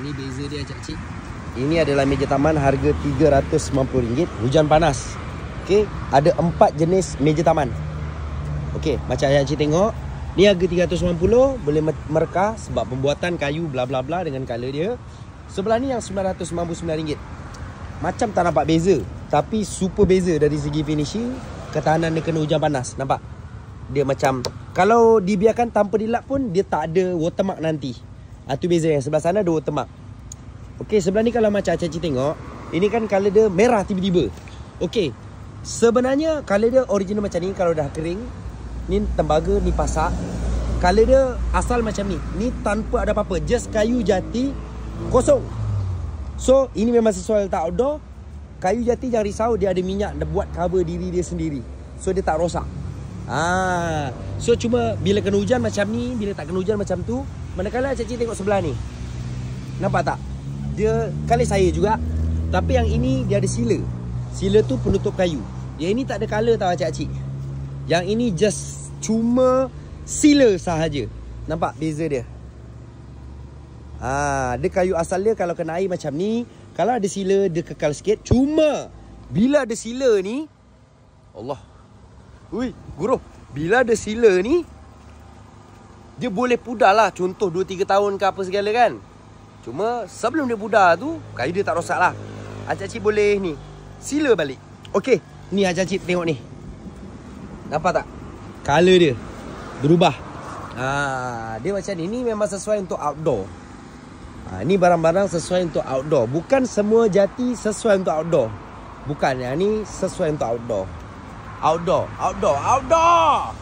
Ni beza dia cik-cik. Ini adalah meja taman harga RM390. Hujan panas. Okey, ada 4 jenis meja taman. Okey, macam cik tengok, ni harga RM390, boleh mereka sebab pembuatan kayu bla bla bla dengan color dia. Sebelah ni yang RM999. Macam tak nampak beza, tapi super beza dari segi finishing. Ketahanan dia kena hujan panas. Nampak? Dia macam, kalau dibiarkan tanpa dilap pun, dia tak ada watermark nanti. Itu beza yang sebelah sana ada watermark. Okey, sebelah ni kalau macam cik tengok, ini kan color dia merah tiba-tiba. Okey, sebenarnya color dia original macam ni. Kalau dah kering, ni tembaga, ni pasak. Color dia asal macam ni. Ni tanpa ada apa-apa, just kayu jati kosong. So, ini memang sesuai letak outdoor. Kayu jati jangan risau, dia ada minyak, dia buat cover diri dia sendiri. So, dia tak rosak. So, cuma bila kena hujan macam ni, bila tak kena hujan macam tu. Manakala cik tengok sebelah ni, nampak tak? Dia kali saya juga, tapi yang ini dia ada sila. Sila tu penutup kayu. Yang ini tak ada color tau cik-cik. Yang ini just cuma sila sahaja. Nampak beza dia? Dia kayu asal dia kalau kena air macam ni. Kalau ada sila dia kekal sikit. Cuma bila ada sila ni, Allah, ui, guru, bila ada sila ni, dia boleh pudar lah. Contoh 2-3 tahun ke apa segala kan. Cuma sebelum dia pudar tu, kayu dia tak rosak lah. Cik boleh ni sila balik. Okey, ni cik tengok ni. Nampak tak? Color dia berubah. Dia macam ni. Ni memang sesuai untuk outdoor. Ni barang-barang sesuai untuk outdoor. Bukan semua jati sesuai untuk outdoor. Bukan, yang ni sesuai untuk outdoor. Outdoor.